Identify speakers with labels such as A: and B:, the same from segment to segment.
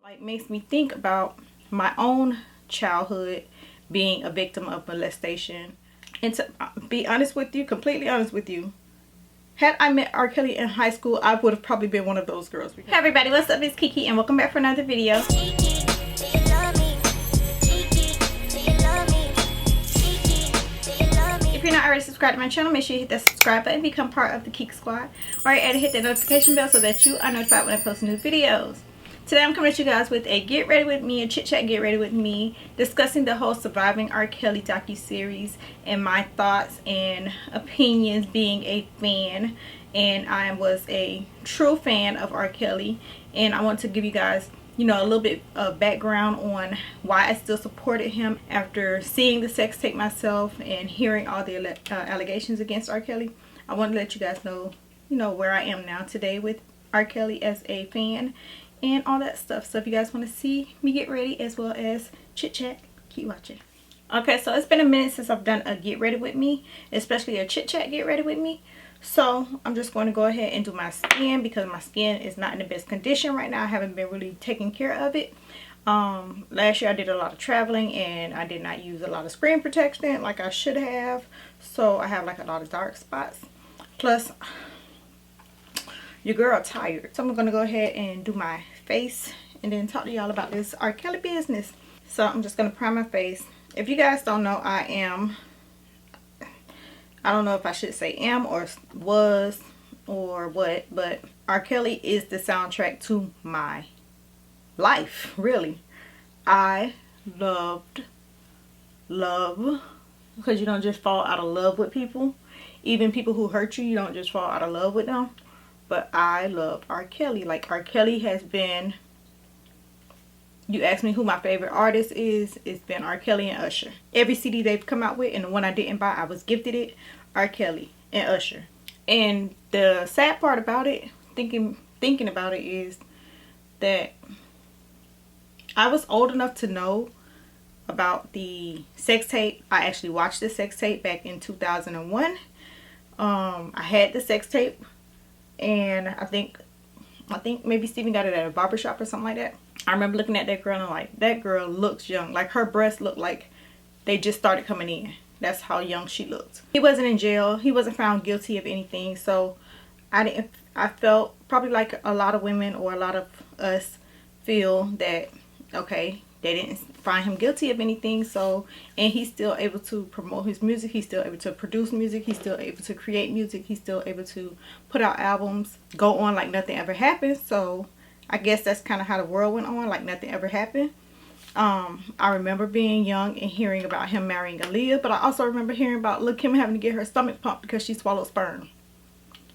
A: Like, makes me think about my own childhood being a victim of molestation. And to be honest with you, completely honest with you, had I met R. Kelly in high school, I would have probably been one of those girls. Hey everybody, what's up? It's Kiki and welcome back for another video. If you're not already subscribed to my channel, make sure you hit that subscribe button and become part of the Keek Squad. Right, and hit that notification bell so that you are notified when I post new videos. Today I'm coming to you guys with a get ready with me, a chit chat get ready with me, discussing the whole Surviving R. Kelly docu-series and my thoughts and opinions being a fan. And I was a true fan of R. Kelly, and I want to give you guys, you know, a little bit of background on why I still supported him after seeing the sex tape myself and hearing all the allegations against R. Kelly. I want to let you guys know, you know, where I am now today with R. Kelly as a fan and all that stuff. So if you guys want to see me get ready as well as chit chat, keep watching. Okay, so it's been a minute since I've done a get ready with me, especially a chit chat get ready with me. So I'm just going to go ahead and do my skin because my skin is not in the best condition right now. I haven't been really taking care of it. Last year I did a lot of traveling and I did not use a lot of screen protection like I should have. So I have like a lot of dark spots. Plus, your girl tired. So I'm going to go ahead and do my face and then talk to y'all about this R. Kelly business. So I'm just going to prime my face. If you guys don't know, I don't know if I should say am or was or what, but R. Kelly is the soundtrack to my life, really. I love, because you don't just fall out of love with people. Even people who hurt you, you don't just fall out of love with them. But I love R. Kelly. Like, R. Kelly has been, you ask me who my favorite artist is, it's been R. Kelly and Usher. Every CD they've come out with, and the one I didn't buy, I was gifted it, R. Kelly and Usher. And the sad part about it, thinking about it, is that I was old enough to know about the sex tape. I actually watched the sex tape back in 2001. I had the sex tape. And I think maybe Steven got it at a barbershop or something like that. I remember looking at that girl and I'm like, that girl looks young. Like, her breasts looked like they just started coming in. That's how young she looked. He wasn't in jail. He wasn't found guilty of anything. So I felt probably like a lot of women or a lot of us feel that, okay, they didn't find him guilty of anything. So, and he's still able to promote his music. He's still able to produce music. He's still able to create music. He's still able to put out albums, go on like nothing ever happened. So I guess that's kind of how the world went on, like nothing ever happened. I remember being young and hearing about him marrying Aaliyah, but I also remember hearing about Lil' Kim having to get her stomach pumped because she swallowed sperm.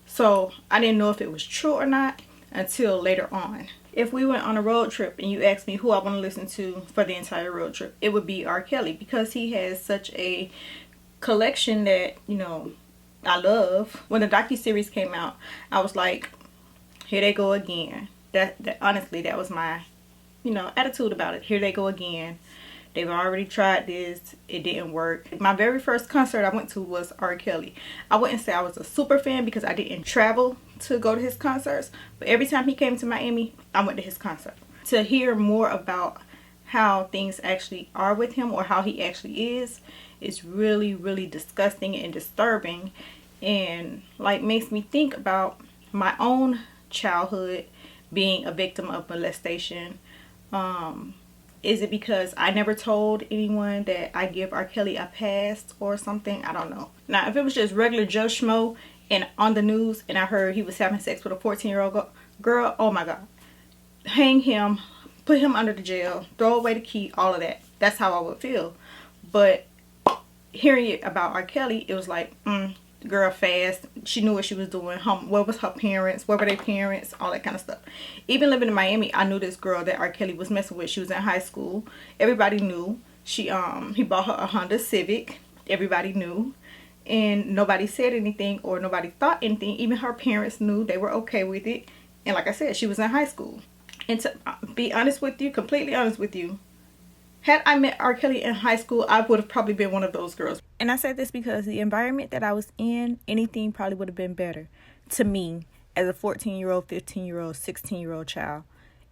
A: So I didn't know if it was true or not until later on. If we went on a road trip and you asked me who I want to listen to for the entire road trip, it would be R. Kelly, because he has such a collection that, you know, I love. When the docu-series came out, I was like, here they go again. That honestly, that was my, you know, attitude about it. Here they go again. They've already tried this. It didn't work. My very first concert I went to was R. Kelly. I wouldn't say I was a super fan because I didn't travel to go to his concerts. But every time he came to Miami, I went to his concert. To hear more about how things actually are with him or how he actually is really, really disgusting and disturbing. And like makes me think about my own childhood being a victim of molestation. Is it because I never told anyone that I give R. Kelly a pass or something? I don't know. Now, if it was just regular Joe Schmo and on the news and I heard he was having sex with a 14-year-old girl, oh my God. Hang him, put him under the jail, throw away the key, all of that. That's how I would feel. But hearing it about R. Kelly, it was like, girl fast. She knew what she was doing. Where was her parents? Where were their parents? All that kind of stuff. Even living in Miami, I knew this girl that R. Kelly was messing with. She was in high school. Everybody knew. He bought her a Honda Civic. Everybody knew. And nobody said anything or nobody thought anything. Even her parents knew. They were okay with it. And like I said, she was in high school. And to be honest with you, completely honest with you, had I met R. Kelly in high school, I would have probably been one of those girls. And I said this because the environment that I was in, anything probably would have been better to me as a 14-year-old, 15-year-old, 16-year-old child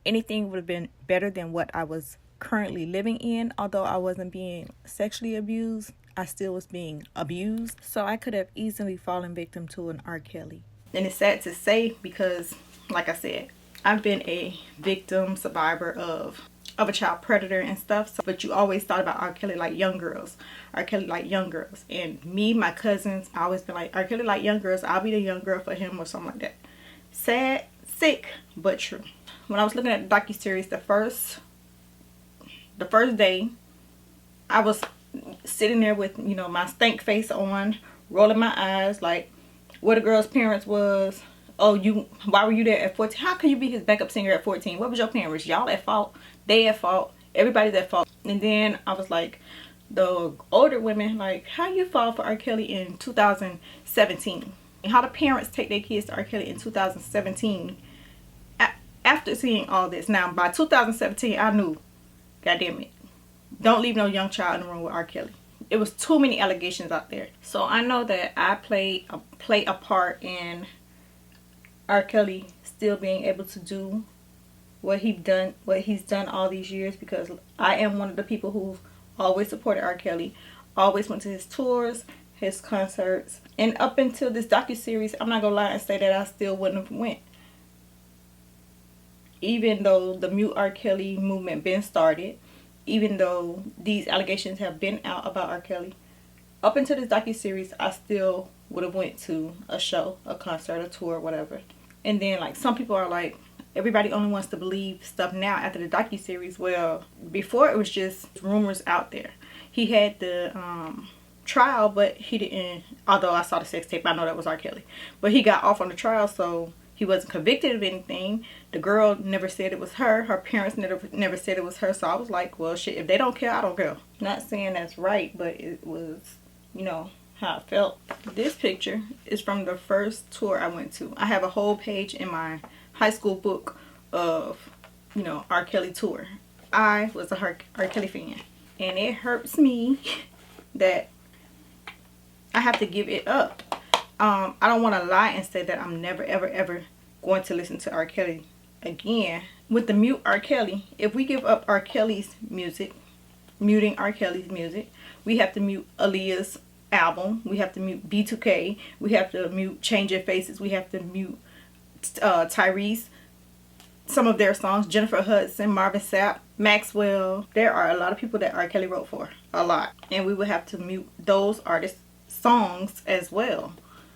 A: anything would have been better than what I was currently living in. Although I wasn't being sexually abused, I still was being abused. So I could have easily fallen victim to an R. Kelly. And it's sad to say because, like I said, I've been a victim, survivor of a child predator and stuff. So, but you always thought about R. Kelly like young girls. R. Kelly like young girls. And me, my cousins, I always been like, R. Kelly like young girls. I'll be the young girl for him or something like that. Sad, sick, but true. When I was looking at the docuseries, the first day, I was sitting there with, you know, my stank face on, rolling my eyes, like where the girl's parents was. Oh, why were you there at 14? How could you be his backup singer at 14? What was your parents? Y'all at fault. They at fault. Everybody's at fault. And then I was like, the older women, like, how you fall for R. Kelly in 2017? And how the parents take their kids to R. Kelly in 2017 after seeing all this. Now, by 2017, I knew, goddamn it, don't leave no young child in the room with R. Kelly. It was too many allegations out there. So I know that I play a part in R. Kelly still being able to do what he's done all these years, because I am one of the people who've always supported R. Kelly, always went to his tours, his concerts, and up until this docuseries, I'm not gonna lie and say that I still wouldn't have went. Even though the Mute R. Kelly movement been started, even though these allegations have been out about R. Kelly, up until this docuseries, I still would have went to a show, a concert, a tour, whatever. And then, like, some people are like, everybody only wants to believe stuff now after the docuseries. Well, before it was just rumors out there. He had the trial, but he didn't, although I saw the sex tape, I know that was R. Kelly. But he got off on the trial, so he wasn't convicted of anything. The girl never said it was her. Her parents never said it was her. So I was like, well, shit, if they don't care, I don't care. Not saying that's right, but it was, you know, how I felt. This picture is from the first tour I went to. I have a whole page in my high school book of, you know, R. Kelly tour. I was a R. Kelly fan, and it hurts me that I have to give it up. I don't want to lie and say that I'm never ever going to listen to R. Kelly again. With the Mute R. Kelly, if we give up R. Kelly's music, muting R. Kelly's music, we have to mute Aaliyah's album, we have to mute B2K, we have to mute Change Your Faces, we have to mute Tyrese, some of their songs, Jennifer Hudson, Marvin Sapp, Maxwell. There are a lot of people that R. Kelly wrote for, a lot, and we would have to mute those artists' songs as well.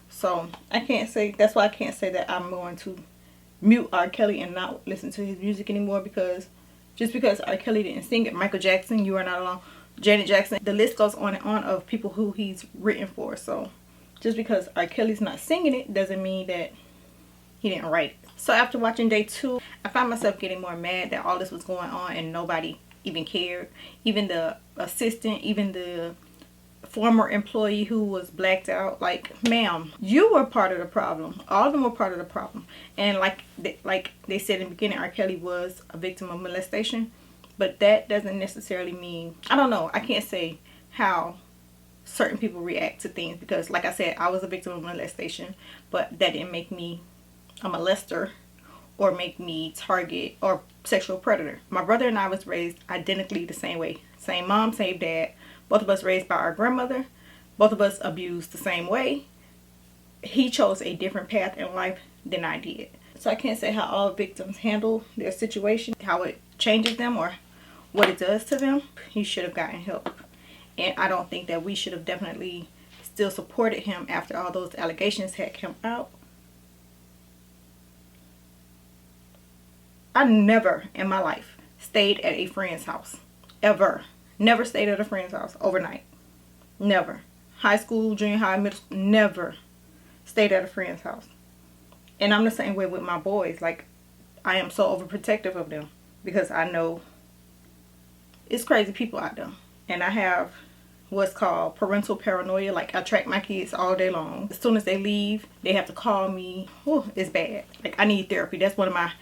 A: So I can't say, that's why I can't say that I'm going to mute R. Kelly and not listen to his music anymore, because just because R. Kelly didn't sing it, Michael Jackson, You Are Not Alone, Janet Jackson, the list goes on and on of people who he's written for. So just because R. Kelly's not singing it doesn't mean that he didn't write it. So after watching day 2, I found myself getting more mad that all this was going on and nobody even cared. Even the assistant, even the former employee who was blacked out. Like, ma'am, you were part of the problem. All of them were part of the problem. And like they said in the beginning, R. Kelly was a victim of molestation. But that doesn't necessarily mean, I don't know, I can't say how certain people react to things, because like I said, I was a victim of molestation, but that didn't make me a molester or make me target or sexual predator. My brother and I was raised identically the same way. Same mom, same dad. Both of us raised by our grandmother. Both of us abused the same way. He chose a different path in life than I did. So I can't say how all victims handle their situation, how it changes them or what it does to them. He should have gotten help. And I don't think that we should have definitely still supported him after all those allegations had come out. I never in my life stayed at a friend's house. Ever. Never stayed at a friend's house overnight. Never. High school, junior high, middle school, never stayed at a friend's house. And I'm the same way with my boys. Like, I am so overprotective of them because I know it's crazy people out there. And I have what's called parental paranoia. Like, I track my kids all day long. As soon as they leave, they have to call me. Oh, it's bad. Like, I need therapy. That's one of my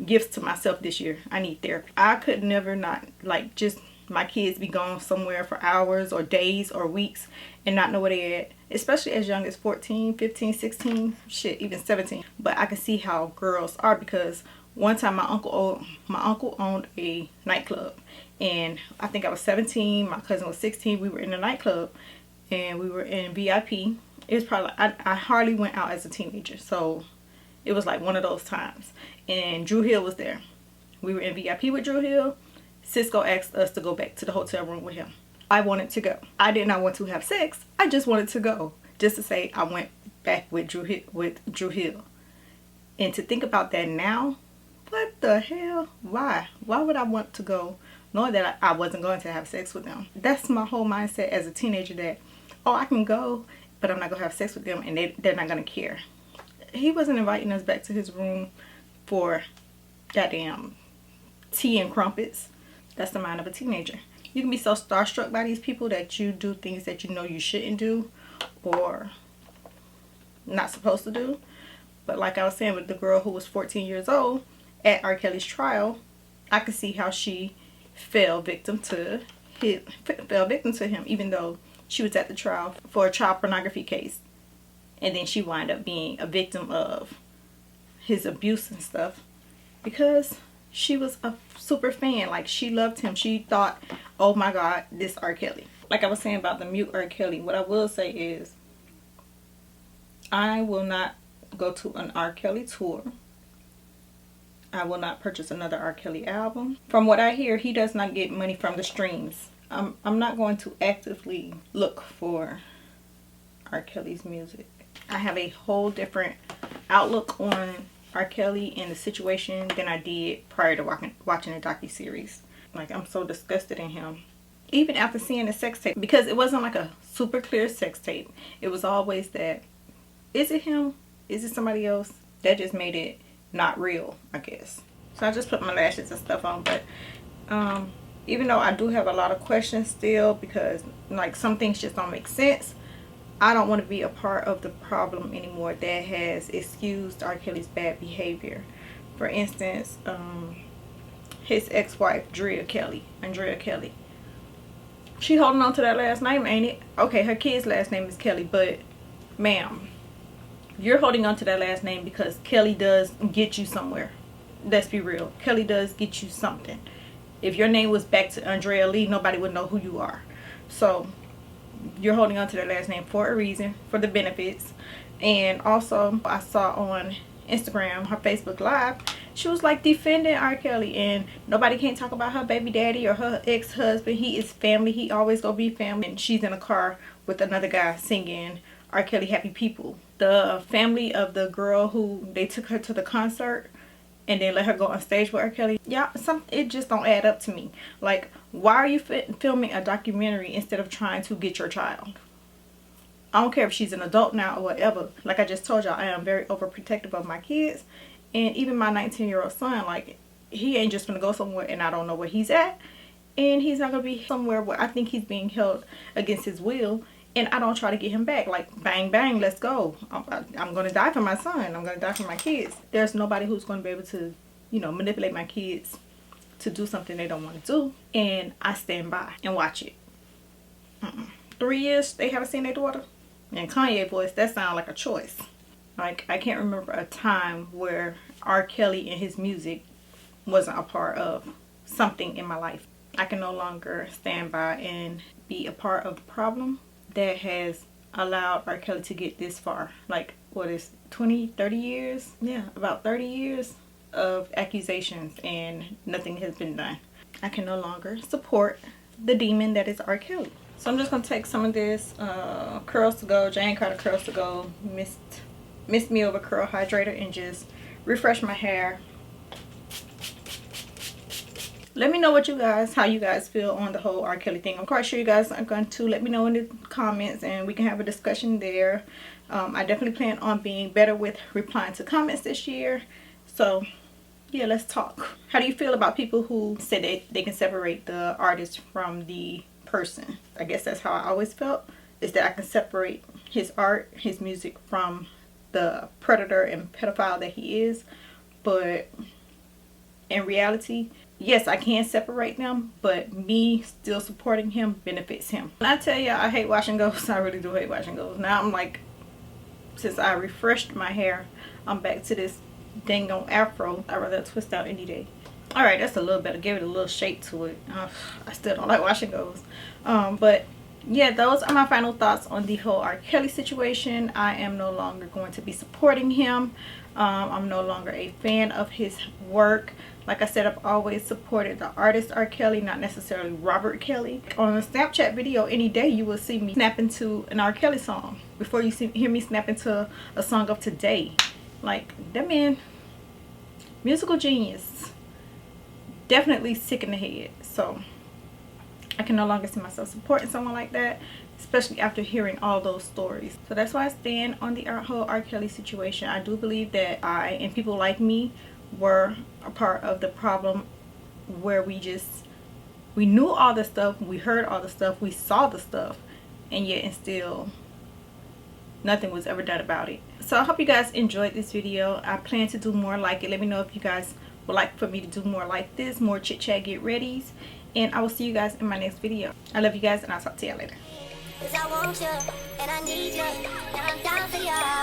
A: gifts to myself this year. I need therapy. I could never not, like, just my kids be gone somewhere for hours or days or weeks and not know where they at. Especially as young as 14, 15, 16, shit, even 17. But I can see how girls are, because One time my uncle owned a nightclub, and I think I was 17, my cousin was 16. We were in the nightclub and we were in VIP. It was probably, I hardly went out as a teenager, so it was like one of those times. And Drew Hill was there. We were in VIP with Drew Hill. Cisco asked us to go back to the hotel room with him. I wanted to go. I did not want to have sex. I just wanted to go, just to say I went back with Drew Hill. And to think about that now, what the hell? Why would I want to go knowing that I wasn't going to have sex with them? That's my whole mindset as a teenager, that, oh, I can go, but I'm not going to have sex with them, and they're not going to care. He wasn't inviting us back to his room for goddamn tea and crumpets. That's the mind of a teenager. You can be so starstruck by these people that you do things that you know you shouldn't do or not supposed to do. But like I was saying with the girl who was 14 years old at R. Kelly's trial, I could see how she fell victim to him, even though she was at the trial for a child pornography case. And then she wound up being a victim of his abuse and stuff because she was a super fan. Like, she loved him. She thought, oh my God, this R. Kelly. Like I was saying about the mute R. Kelly, what I will say is I will not go to an R. Kelly tour. I will not purchase another R. Kelly album. From what I hear, he does not get money from the streams. I'm not going to actively look for R. Kelly's music. I have a whole different outlook on R. Kelly and the situation than I did prior to watching the docuseries. Like, I'm so disgusted in him. Even after seeing the sex tape, because it wasn't like a super clear sex tape. It was always that, is it him? Is it somebody else? That just made it not real, I guess. So I just put my lashes and stuff on. But even though I do have a lot of questions still, because like some things just don't make sense, I don't want to be a part of the problem anymore that has excused R. Kelly's bad behavior. For instance, his ex-wife, Andrea Kelly. She holding on to that last name, ain't it? Okay, her kid's last name is Kelly, but ma'am, you're holding on to that last name because Kelly does get you somewhere. Let's be real. Kelly does get you something. If your name was back to Andrea Lee, nobody would know who you are. So you're holding on to that last name for a reason, for the benefits. And also, I saw on Instagram, her Facebook Live, she was like defending R. Kelly, and nobody can't talk about her baby daddy or her ex-husband. He is family. He always gonna be family. And she's in a car with another guy singing R. Kelly Happy People. The family of the girl who they took her to the concert and then let her go on stage with R. Kelly. Yeah, it just don't add up to me. Like, why are you filming a documentary instead of trying to get your child? I don't care if she's an adult now or whatever. Like I just told y'all, I am very overprotective of my kids. And even my 19-year-old son, like, he ain't just gonna go somewhere and I don't know where he's at. And he's not gonna be somewhere where I think he's being held against his will. And I don't try to get him back. Like, bang, bang, let's go. I'm going to die for my son. I'm going to die for my kids. There's nobody who's going to be able to, you know, manipulate my kids to do something they don't want to do. And I stand by and watch it. 3 years, they haven't seen their daughter. And Kanye voice, that sounds like a choice. Like, I can't remember a time where R. Kelly and his music wasn't a part of something in my life. I can no longer stand by and be a part of the problem that has allowed R. Kelly to get this far. Like, what is 20, 30 years? Yeah, about 30 years of accusations and nothing has been done. I can no longer support the demon that is R. Kelly. So I'm just going to take some of this Curls to Go, Jane Carter Curls to Go Mist Me Over Curl Hydrator and just refresh my hair. Let me know how you guys feel on the whole R. Kelly thing. I'm quite sure you guys are going to let me know in the comments and we can have a discussion there. I definitely plan on being better with replying to comments this year. So yeah, let's talk. How do you feel about people who say they can separate the artist from the person? I guess that's how I always felt, is that I can separate his art, his music from the predator and pedophile that he is. But in reality, yes, I can separate them, but me still supporting him benefits him. When I tell you I hate washing goes, I really do hate washing goes. Now I'm like, since I refreshed my hair, I'm back to this dang on afro. I'd rather twist out any day. Alright, that's a little better. Give it a little shape to it. I still don't like washing those. But yeah, those are my final thoughts on the whole R. Kelly situation. I am no longer going to be supporting him. I'm no longer a fan of his work. Like I said, I've always supported the artist R. Kelly, not necessarily Robert Kelly. On a Snapchat video any day, you will see me snap into an R. Kelly song before you hear me snap into a song of Today. Like, that man, musical genius. Definitely sick in the head. So I can no longer see myself supporting someone like that, especially after hearing all those stories. So that's why I stand on the whole R. Kelly situation. I do believe that I and people like me were a part of the problem, where we knew all the stuff, we heard all the stuff, we saw the stuff, and yet and still nothing was ever done about it. So I hope you guys enjoyed this video. I plan to do more like it. Let me know if you guys would like for me to do more like this, more chit chat get readies, and I will see you guys in my next video. I love you guys, and I'll talk to y'all later. 'Cause I want you and I need you and I'm down for you.